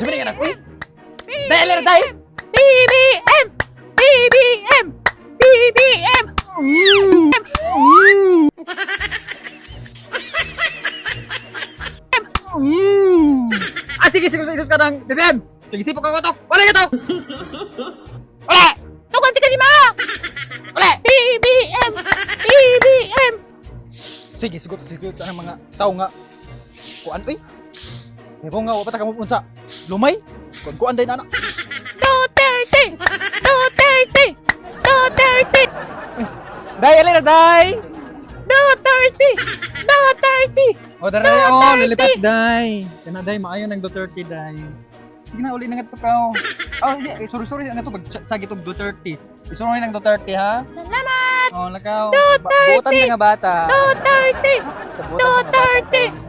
Sabi ka na. Dahil na tayo. BBM! BBM! BBM! Sige, ka ng BBM. Sige, sipok ka kotok. Wala ka to. Wala. Tukan ka ni ma! Wala. BBM! BBM! Sige, sigot sa mga tao nga. Kuan, uy. Ebo nga, wapata ka mo unsa. Lumay. Kuan day na anak. Duterte! Duterte! Duterte! Day, alin na, day. Duterte! Duterte! O, daray, o, lilipat, day. Kana, day, maayo ng Duterte, day. Sige na, uli na nga ito ka, o. Oh, sorry, nga ito, pag-sagi itong Duterte. Isunod ng Duterte, ha? Salamat! O, lakaw. Duterte! Buutan ka nga bata. Duterte! Buutan ka nga bata. Duterte!